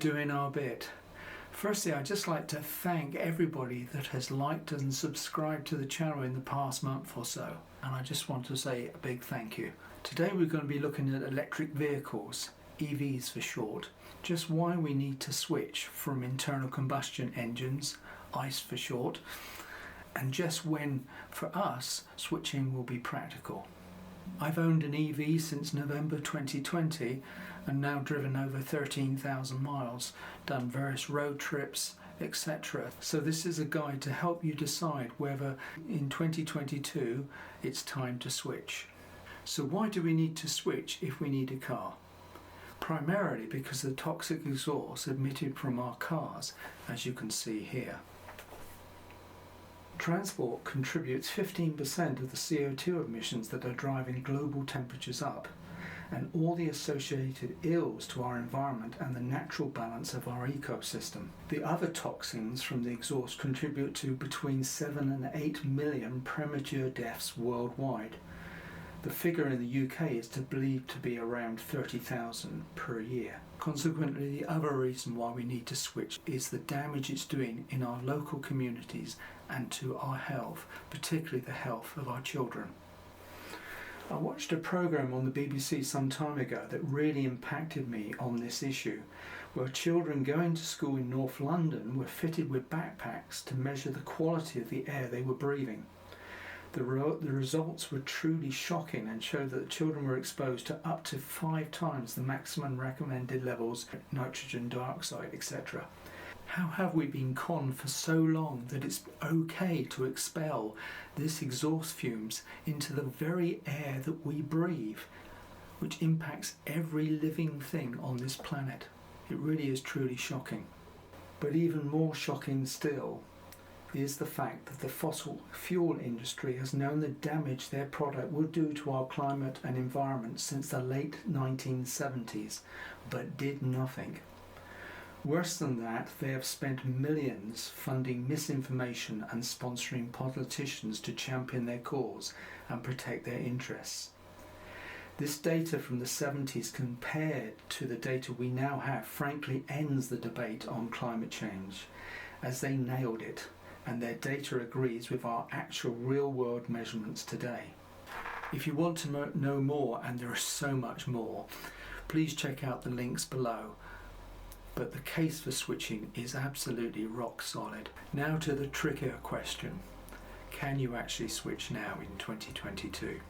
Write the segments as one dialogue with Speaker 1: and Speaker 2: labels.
Speaker 1: doing our bit. Firstly, I'd just like to thank everybody that has liked and subscribed to the channel in the past month or so, and I just want to say a big thank you. Today we're going to be looking at electric vehicles, EVs for short, just why we need to switch from internal combustion engines, ICE for short, and just when, for us, switching will be practical. I've owned an EV since November 2020 and now driven over 13,000 miles, done various road trips, etc. So this is a guide to help you decide whether in 2022 it's time to switch. So why do we need to switch if we need a car? Primarily because of the toxic exhaust emitted from our cars, as you can see here. Transport contributes 15% of the CO2 emissions that are driving global temperatures up, and all the associated ills to our environment and the natural balance of our ecosystem. The other toxins from the exhaust contribute to between 7 and 8 million premature deaths worldwide. The figure in the UK is believed to be around 30,000 per year. Consequently, the other reason why we need to switch is the damage it's doing in our local communities and to our health, particularly the health of our children. I watched a programme on the BBC some time ago that really impacted me on this issue, where children going to school in North London were fitted with backpacks to measure the quality of the air they were breathing. The results were truly shocking and showed that the children were exposed to up to 5 times the maximum recommended levels of nitrogen dioxide, etc. How have we been conned for so long that it's okay to expel this exhaust fumes into the very air that we breathe, which impacts every living thing on this planet? It really is truly shocking. But even more shocking still is the fact that the fossil fuel industry has known the damage their product will do to our climate and environment since the late 1970s, but did nothing. Worse than that, they have spent millions funding misinformation and sponsoring politicians to champion their cause and protect their interests. This data from the 70s compared to the data we now have frankly ends the debate on climate change, as they nailed it, and their data agrees with our actual real-world measurements today. If you want to know more, and there is so much more, please check out the links below. But the case for switching is absolutely rock solid. Now to the trickier question. Can you actually switch now in 2022?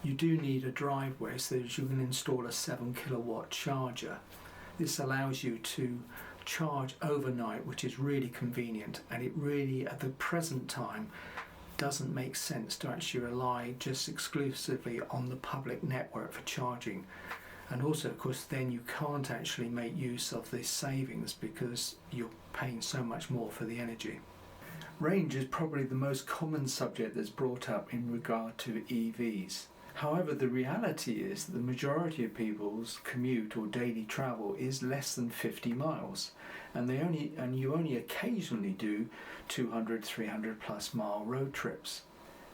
Speaker 1: You do need a driveway so that you can install a 7 kilowatt charger. This allows you to charge overnight, which is really convenient, and it really at the present time doesn't make sense to actually rely just exclusively on the public network for charging. And also, of course, then you can't actually make use of this savings because you're paying so much more for the energy. Range is probably the most common subject that's brought up in regard to EVs. However, the reality is that the majority of people's commute or daily travel is less than 50 miles, and you only occasionally do 200, 300 plus mile road trips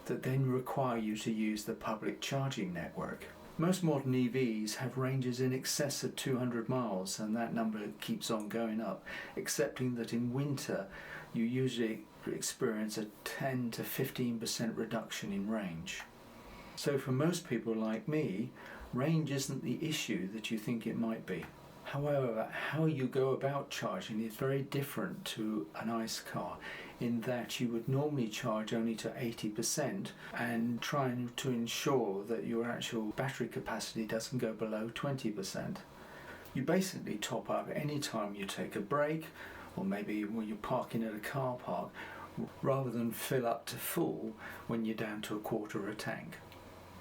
Speaker 1: that then require you to use the public charging network. Most modern EVs have ranges in excess of 200 miles, and that number keeps on going up, excepting that in winter you usually experience a 10 to 15% reduction in range. So for most people like me, range isn't the issue that you think it might be. However, how you go about charging is very different to an ICE car, in that you would normally charge only to 80% and trying to ensure that your actual battery capacity doesn't go below 20%. You basically top up any time you take a break, or maybe when you're parking at a car park, rather than fill up to full when you're down to a quarter of a tank.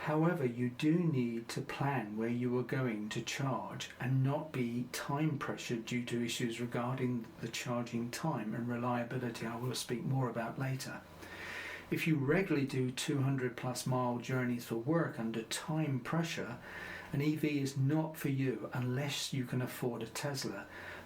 Speaker 1: However, you do need to plan where you are going to charge and not be time pressured due to issues regarding the charging time and reliability I will speak more about later. If you regularly do 200 plus mile journeys for work under time pressure, an EV is not for you unless you can afford a Tesla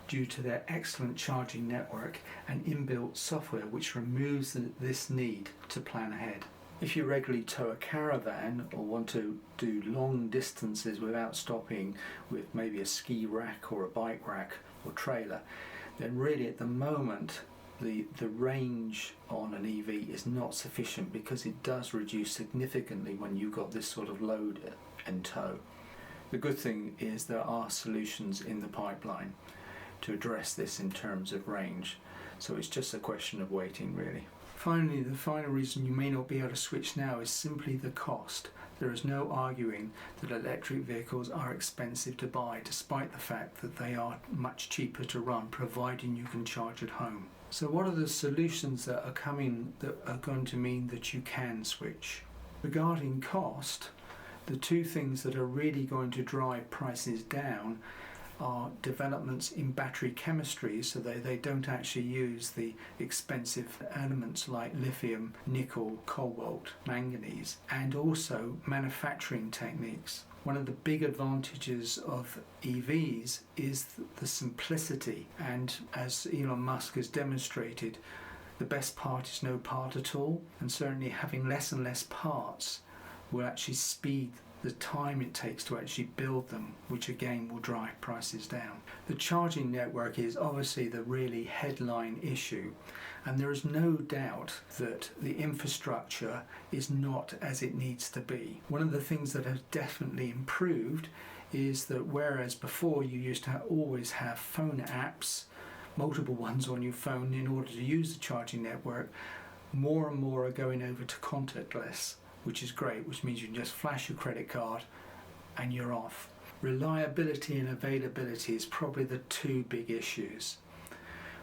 Speaker 1: due to their excellent charging network and inbuilt software which removes this need to plan ahead. If you regularly tow a caravan or want to do long distances without stopping with maybe a ski rack or a bike rack, or trailer, then really at the moment the range on an EV is not sufficient, because it does reduce significantly when you've got this sort of load in tow. The good thing is there are solutions in the pipeline to address this in terms of range, so it's just a question of waiting really. Finally, the final reason you may not be able to switch now is simply the cost. There is no arguing that electric vehicles are expensive to buy, despite the fact that they are much cheaper to run, providing you can charge at home. So what are the solutions that are coming that are going to mean that you can switch? Regarding cost, the two things that are really going to drive prices down are developments in battery chemistry, so they don't actually use the expensive elements like lithium, nickel, cobalt, manganese, and also manufacturing techniques. One of the big advantages of EVs is the simplicity, and as Elon Musk has demonstrated, the best part is no part at all, and certainly having less and less parts will actually speed the time it takes to actually build them, which again will drive prices down. The charging network is obviously the really headline issue, and there is no doubt that the infrastructure is not as it needs to be. One of the things that has definitely improved is that whereas before you used to always have phone apps, multiple ones on your phone in order to use the charging network, more and more are going over to contactless, which is great, which means you can just flash your credit card and you're off. Reliability and availability is probably the two big issues.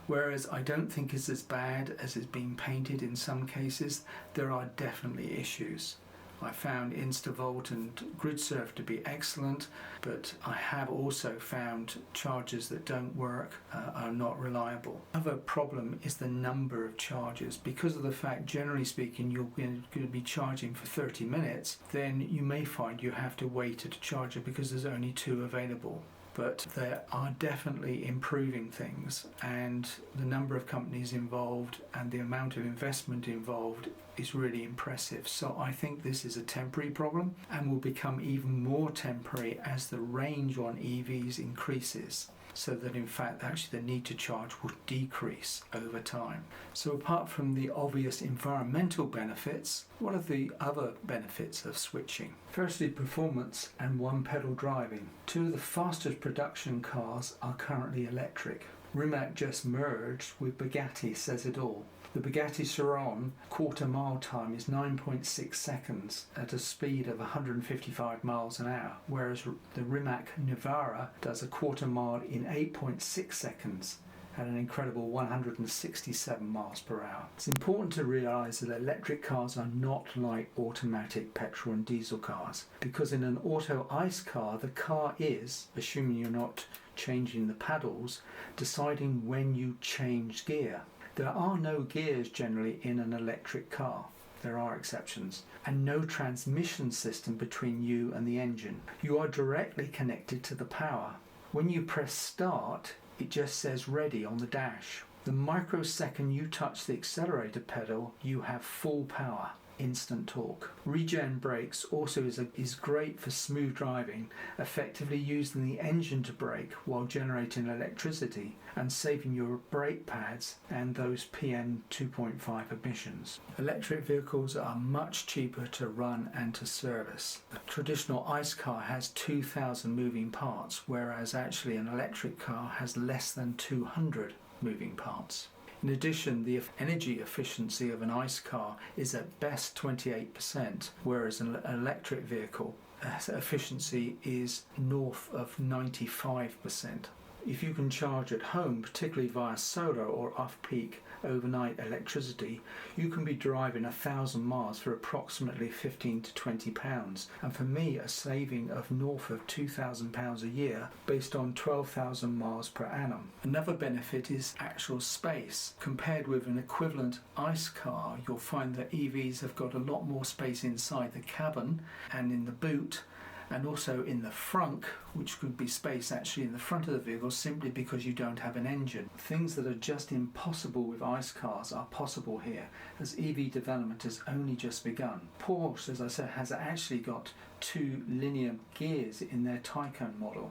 Speaker 1: Whereas I don't think it's as bad as it's been painted in some cases, there are definitely issues. I found InstaVolt and GridSurf to be excellent, but I have also found chargers that don't work, are not reliable. Another problem is the number of chargers. Because of the fact, generally speaking, you're going to be charging for 30 minutes, then you may find you have to wait at a charger because there's only two available. But they are definitely improving things, and the number of companies involved and the amount of investment involved is really impressive. So I think this is a temporary problem and will become even more temporary as the range on EVs increases, so that in fact actually the need to charge will decrease over time. So apart from the obvious environmental benefits, what are the other benefits of switching? Firstly, performance and one-pedal driving. Two of the fastest production cars are currently electric. Rimac just merged with Bugatti says it all. The Bugatti Chiron quarter mile time is 9.6 seconds at a speed of 155 miles an hour, whereas the Rimac Navara does a quarter mile in 8.6 seconds at an incredible 167 miles per hour. It's important to realise that electric cars are not like automatic petrol and diesel cars, because in an auto ICE car, the car is, assuming you're not changing the paddles, deciding when you change gear. There are no gears generally in an electric car. There are exceptions. And no transmission system between you and the engine. You are directly connected to the power. When you press start, it just says ready on the dash. The microsecond you touch the accelerator pedal, you have full power. Instant torque. Regen brakes also is great for smooth driving, effectively using the engine to brake while generating electricity and saving your brake pads and those PM 2.5 emissions. Electric vehicles are much cheaper to run and to service. A traditional ICE car has 2,000 moving parts, whereas actually an electric car has less than 200 moving parts. In addition, the energy efficiency of an ICE car is at best 28%, whereas an electric vehicle efficiency is north of 95%. If you can charge at home, particularly via solar or off-peak overnight electricity, you can be driving 1,000 miles for approximately £15 to £20. And for me, a saving of north of £2,000 a year based on 12,000 miles per annum. Another benefit is actual space. Compared with an equivalent ICE car, you'll find that EVs have got a lot more space inside the cabin and in the boot, and also in the frunk, which could be space actually in the front of the vehicle simply because you don't have an engine. Things that are just impossible with ICE cars are possible here, as EV development has only just begun. Porsche, as I said, has actually got 2 linear gears in their Taycan model,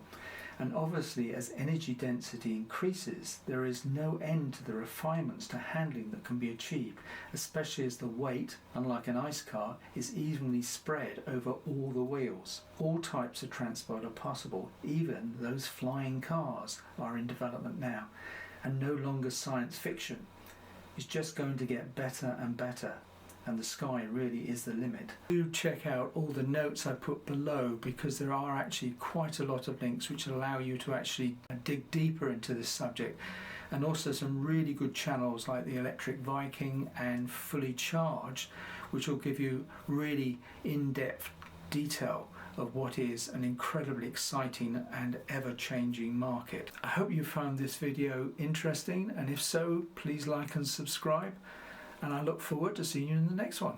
Speaker 1: And obviously, as energy density increases, there is no end to the refinements to handling that can be achieved, especially as the weight, unlike an ICE car, is evenly spread over all the wheels. All types of transport are possible, even those flying cars are in development now, and no longer science fiction. It's just going to get better and better, and the sky really is the limit. Do check out all the notes I put below, because there are actually quite a lot of links which allow you to actually dig deeper into this subject, and also some really good channels like the Electric Viking and Fully Charged, which will give you really in-depth detail of what is an incredibly exciting and ever-changing market. I hope you found this video interesting, and if so, please like and subscribe, and I look forward to seeing you in the next one.